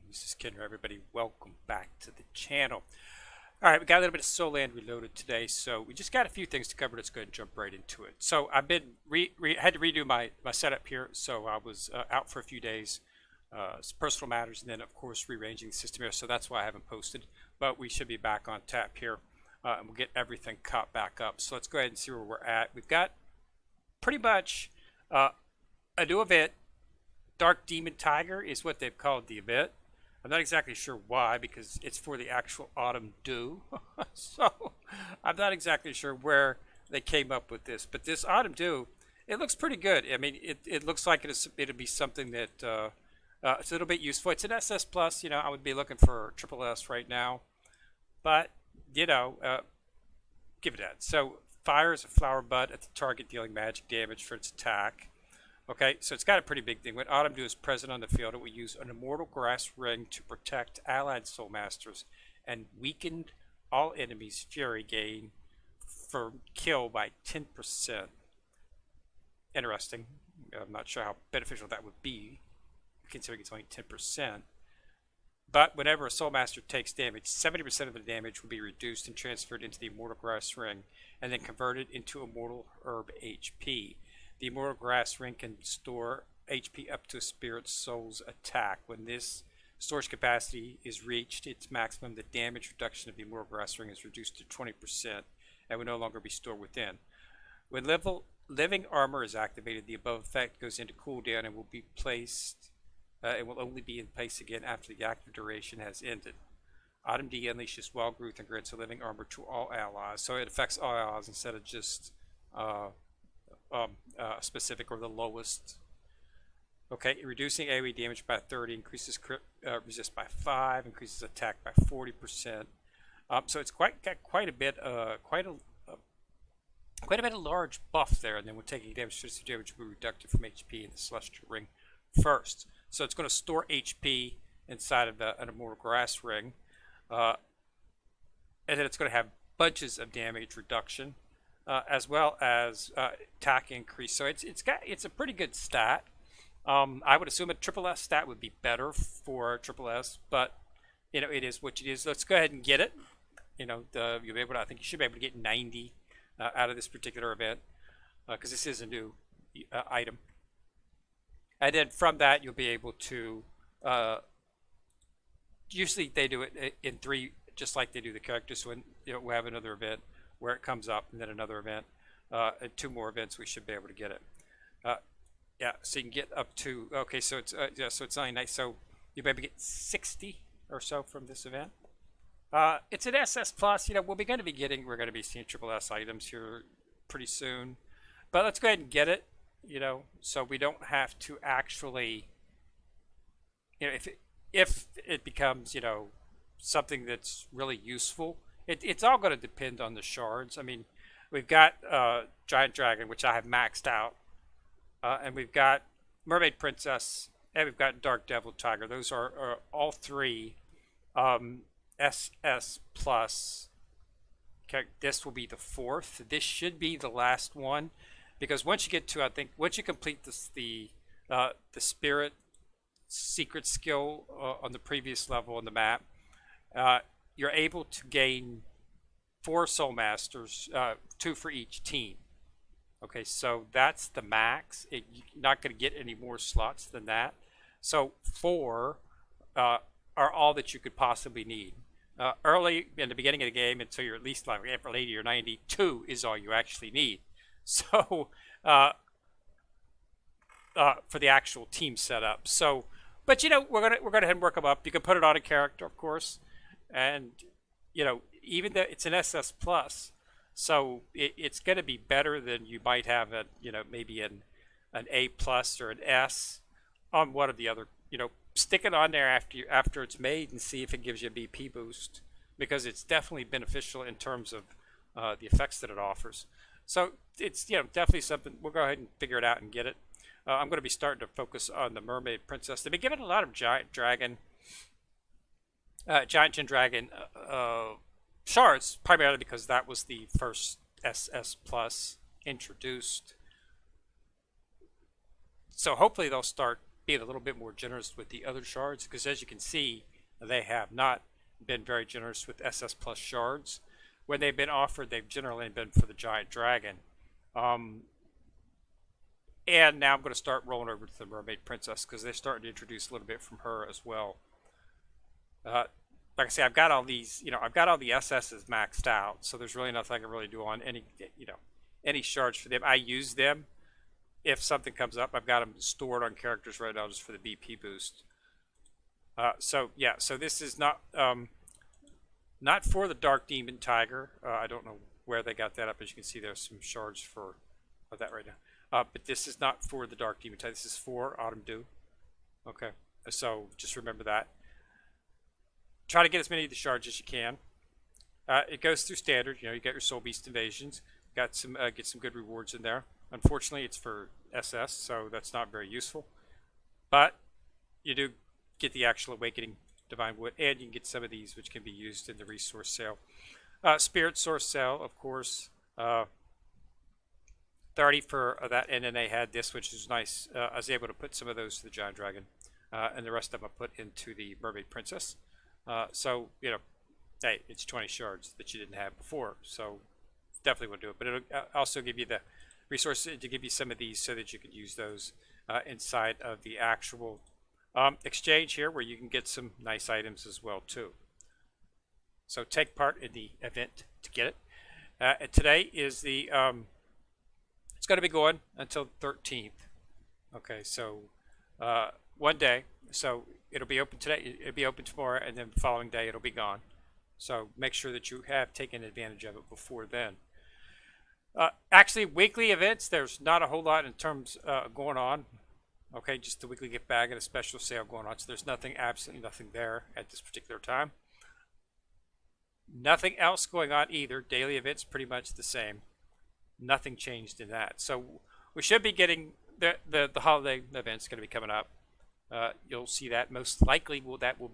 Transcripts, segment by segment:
This is Kendra, everybody. Welcome back to the channel. All right, we got a little bit of Soulland Reloaded today, so we just got a few things to cover. Let's go ahead and jump right into it. So I've been had to redo my setup here, so I was out for a few days, personal matters, and then of course rearranging the system here. So that's why I haven't posted, but we should be back on tap here, and we'll get everything caught back up. So let's go ahead and see where we're at. We've got pretty much a new event. Dark Demon Tiger is what they've called the event. I'm not exactly sure why, because it's for the actual Autumn Dew. So I'm not exactly sure where they came up with this. But this Autumn Dew, it looks pretty good. I mean, it looks like it'll be something that it's a little bit useful. It's an SS Plus. You know, I would be looking for triple S right now. But, you know, give it that. So fires a flower bud at the target, dealing magic damage for its attack. Okay, so it's got a pretty big thing. When Autumn Dew is present on the field, it will use an Immortal Grass Ring to protect allied Soul Masters and weakened all enemies' Fury gain for kill by 10%. Interesting. I'm not sure how beneficial that would be, considering it's only 10%. But whenever a Soul Master takes damage, 70% of the damage will be reduced and transferred into the Immortal Grass Ring, and then converted into Immortal Herb HP. The Immortal Grass Ring can store HP up to a Spirit Soul's attack. When this storage capacity is reached its maximum, the damage reduction of the Immortal Grass Ring is reduced to 20% and will no longer be stored within. When Living Armor is activated, the above effect goes into cooldown and will be placed. It will only be in place again after the active duration has ended. Autumn D unleashes Wild Growth and grants a Living Armor to all allies, so it affects all allies instead of just specific or the lowest. Okay, reducing AoE damage by 30, increases crit resist by 5, increases attack by 40%. So it's got quite a bit of large buff there, and then we're taking damage. So damage will be reduced from HP in the Celestial Ring first. So it's going to store HP inside of an Immortal Grass Ring, and then it's going to have bunches of damage reduction. As well as attack increase, so it's a pretty good stat. I would assume a triple S stat would be better for triple S, but you know it is what it is. Let's go ahead and get it. You know, you'll be able to. I think you should be able to get 90 out of this particular event because this is a new item, and then from that you'll be able to. Usually they do it in 3, just like they do the characters. So when we'll have another event where it comes up, and then another event, and 2 more events, we should be able to get it. Yeah, so you can get up to, okay, so it's yeah, so it's 99. So you'll be able to get 60 or so from this event. It's an SS Plus. You know, we're going to be seeing triple S items here pretty soon. But let's go ahead and get it. You know, so we don't have to actually, you know, if it becomes, you know, something that's really useful. It's all going to depend on the shards. I mean, we've got Giant Dragon, which I have maxed out, and we've got Mermaid Princess, and we've got Dark Devil Tiger. Those are all 3 SS plus. Okay, this will be the 4th. This should be the last one, because once you get to, I think, once you complete the Spirit Secret skill on the previous level on the map, you're able to gain 4 Soul Masters, 2 for each team. Okay, so that's the max. You're not going to get any more slots than that. So 4 are all that you could possibly need. Early in the beginning of the game, until you're at least like April 80 or 90, 2 is all you actually need. So for the actual team setup. So, but you know, we're gonna head and work them up. You can put it on a character, of course. And you know, even though it's an SS plus, so it's going to be better than you might have at, you know, maybe an A plus or an S on one of the other. You know, stick it on there after it's made and see if it gives you a BP boost, because it's definitely beneficial in terms of the effects that it offers. So it's, you know, definitely something. We'll go ahead and figure it out and get it. I'm going to be starting to focus on the Mermaid Princess. They've been giving a lot of Giant Dragon. Giant Gen Dragon shards, primarily because that was the first SS Plus introduced. So hopefully they'll start being a little bit more generous with the other shards, because as you can see, they have not been very generous with SS Plus shards. When they've been offered, they've generally been for the Giant Dragon. And now I'm going to start rolling over to the Mermaid Princess, because they're starting to introduce a little bit from her as well. Like I say, I've got all these, I've got all the SS's maxed out, so there's really nothing I can really do on any shards for them. I use them if something comes up. I've got them stored on characters right now just for the BP boost. So this is not for the Dark Demon Tiger. I don't know where they got that up. As you can see, there's some shards for that right now. But this is not for the Dark Demon Tiger. This is for Autumn Dew. Okay, so just remember that. Try to get as many of the shards as you can. It goes through standard. You get your Soul Beast invasions. Get some good rewards in there. Unfortunately, it's for SS, so that's not very useful. But you do get the actual Awakening Divine Wood, and you can get some of these, which can be used in the resource sale. Spirit Source sale, of course. 30 for that, and then they had this, which is nice. I was able to put some of those to the Giant Dragon, and the rest of them I put into the Mermaid Princess. So, hey, it's 20 shards that you didn't have before, so definitely want to do it. But it'll also give you the resources to give you some of these so that you can use those inside of the actual exchange here, where you can get some nice items as well, too. So take part in the event to get it. And today is the, it's going to be going until 13th. Okay, so one day. So it'll be open today, it'll be open tomorrow, and then the following day it'll be gone. So make sure that you have taken advantage of it before then. Actually, weekly events, there's not a whole lot in terms going on. Okay, just the weekly gift bag and a special sale going on. So there's absolutely nothing there at this particular time. Nothing else going on either. Daily events pretty much the same. Nothing changed in that. So we should be getting the holiday events going to be coming up. You'll see that most likely there'll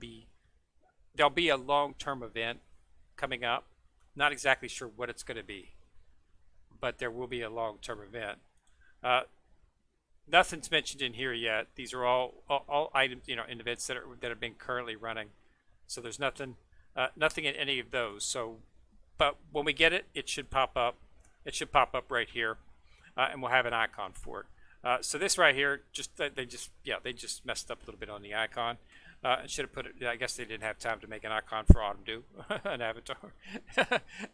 be a long-term event coming up. Not exactly sure what it's going to be, but there will be a long-term event. Nothing's mentioned in here yet. These are all items, in events that have been currently running. So there's nothing in any of those. So, but when we get it, it should pop up. It should pop up right here, and we'll have an icon for it. So this right here, they just messed up a little bit on the icon. And should have put it. I guess they didn't have time to make an icon for Autumn Dew, an avatar,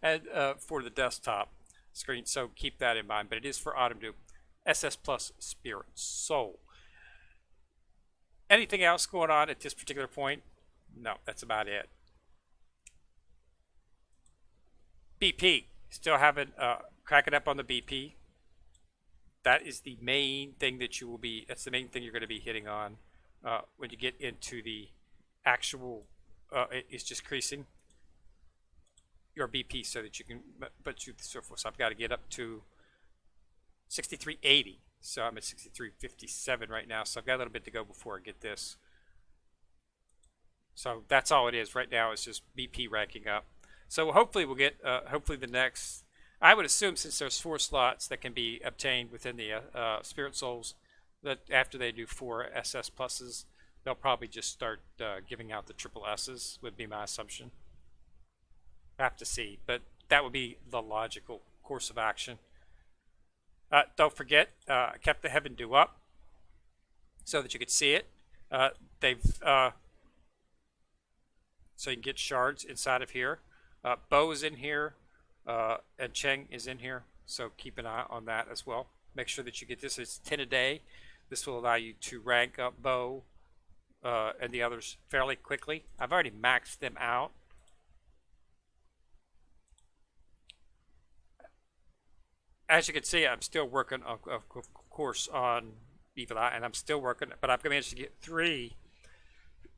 and for the desktop screen. So keep that in mind. But it is for Autumn Dew, SS Plus Spirit Soul. Anything else going on at this particular point? No, that's about it. BP, still haven't cracking up on the BP. That is the main thing that that's the main thing you're going to be hitting on when you get into the actual, it's just increasing your BP so that you can put you the surface. I've got to get up to 6380. So I'm at 6357 right now. So I've got a little bit to go before I get this. So that's all it is right now. It's just BP ranking up. So hopefully we'll get, hopefully the next, I would assume since there's 4 slots that can be obtained within the Spirit Souls, that after they do 4 SS pluses, they'll probably just start giving out the triple S's, would be my assumption. I have to see, but that would be the logical course of action. Don't forget, I kept the Heaven Dew up so that you could see it. So you can get shards inside of here. Bo is in here, and Cheng is in here, so keep an eye on that as well. Make sure that you get this. It's 10 a day. This will allow you to rank up Bo and the others fairly quickly. I've already maxed them out. As you can see, I'm still working, of course, on Evil Eye, and I'm still working, but I've managed to get 3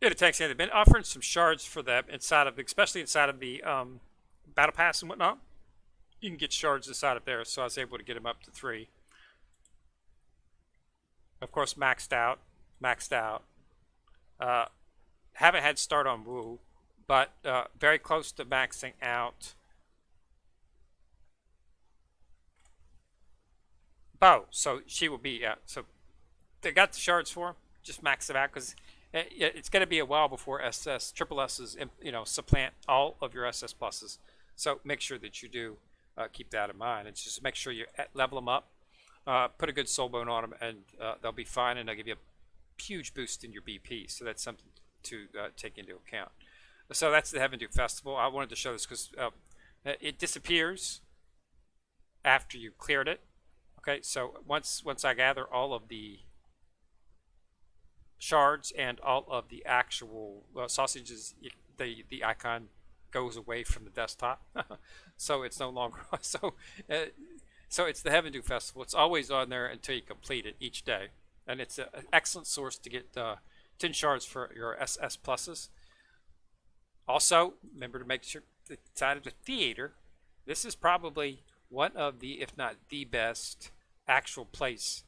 data tanks. They've been offering some shards for them inside of, especially inside of the Battle Pass and whatnot. You can get shards inside of there, so I was able to get them up to 3. Of course, maxed out. Haven't had start on Wu, but very close to maxing out Bo. So she will be, so they got the shards for him. just max it out because it's going to be a while before triple S's, supplant all of your SS pluses. So make sure that you do keep that in mind, and just make sure you level them up, put a good soul bone on them, and they'll be fine, and they'll give you a huge boost in your BP. So that's something to take into account. So that's the Heaven Dew Festival. I wanted to show this because it disappears after you cleared it. Okay, so once I gather all of the shards and all of the actual sausages, the icon goes away from the desktop. So it's no longer so it's the Heaven Dew Festival. It's always on there until you complete it each day, and it's an excellent source to get 10 shards for your SS pluses. Also, remember to make sure the side of the theater. This is probably one of the, if not the best, actual place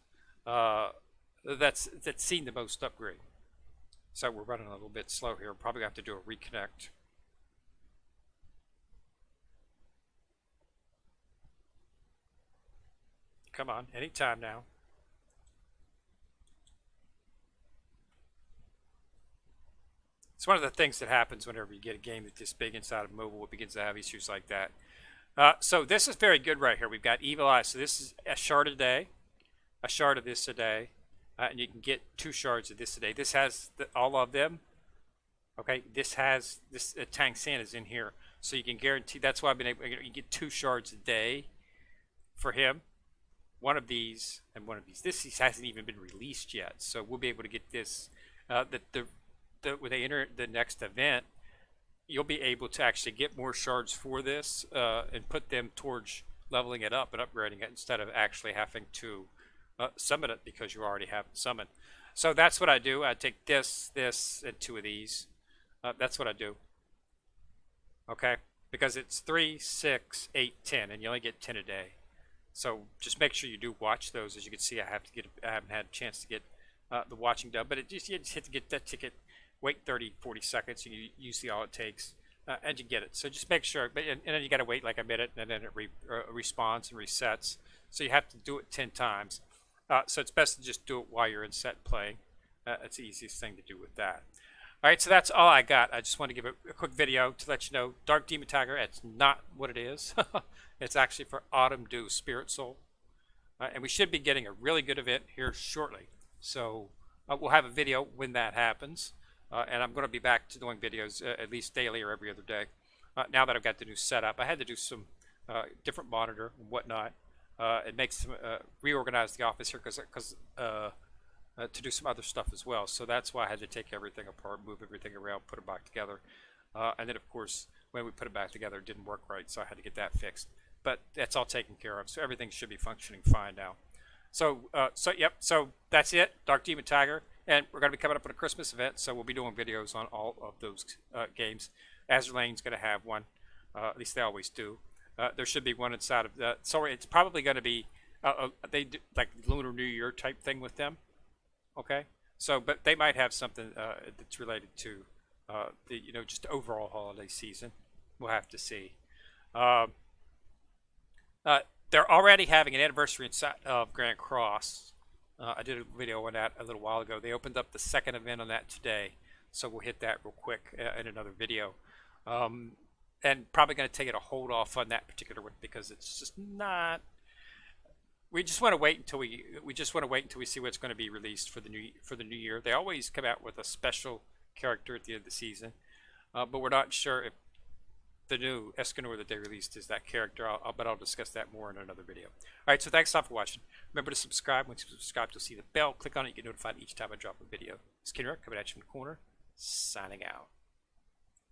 that's seen the most upgrade. So we're running a little bit slow here. Probably have to do a reconnect. Come on, anytime now. It's one of the things that happens whenever you get a game that's this big inside of mobile. It begins to have issues like that. So this is very good right here. We've got Evil Eye. So this is a shard a day, a shard of this a day, and you can get 2 shards of this a day. This has all of them. Okay, this has this Tang San is in here, so you can guarantee. That's why I've been able. You get 2 shards a day for him. One of these and one of these. This hasn't even been released yet, so we'll be able to get this. When they enter the next event, you'll be able to actually get more shards for this and put them towards leveling it up and upgrading it instead of actually having to summon it because you already have it summoned. So that's what I do. I take this, and 2 of these. That's what I do. Okay, because it's 3, 6, 8, 10, and you only get 10 a day. So just make sure you do watch those. As you can see, I haven't had a chance to get the watching done, but you just hit to get that ticket. Wait 30, 40 seconds, and you usually all it takes, and you get it. So just make sure, and then you got to wait like a minute, and then it responds and resets. So you have to do it 10 times. So it's best to just do it while you're in set playing. It's the easiest thing to do with that. All right, so that's all I got. I just want to give a quick video to let you know Dark Demon Tiger, it's not what it is. It's actually for Autumn Dew Spirit Soul. And we should be getting a really good event here shortly. So we'll have a video when that happens. And I'm going to be back to doing videos at least daily or every other day. Now that I've got the new setup, I had to do some different monitor and whatnot. It makes reorganize the office here because to do some other stuff as well. So that's why I had to take everything apart, move everything around, put it back together. And then, of course, when we put it back together, it didn't work right, so I had to get that fixed. But that's all taken care of, so everything should be functioning fine now. So that's it, Dark Demon Tiger. And we're going to be coming up with a Christmas event, so we'll be doing videos on all of those games. Azur Lane's going to have one, at least they always do. There should be one inside of that. So it's probably going to be they do like Lunar New Year type thing with them. Okay, so but they might have something that's related to the just overall holiday season. We'll have to see. They're already having an anniversary inside of Grand Cross. I did a video on that a little while ago. They opened up the second event on that today, so we'll hit that real quick in another video. And probably going to take it a hold off on that particular one because it's just not. We just want to wait until we see what's going to be released for the new year. They always come out with a special character at the end of the season, but we're not sure if the new Escanor that they released is that character. But I'll discuss that more in another video. All right, so thanks a lot for watching. Remember to subscribe. Once you subscribe, you'll see the bell. Click on it. You get notified each time I drop a video. It's Kenrick coming at you from the corner, signing out.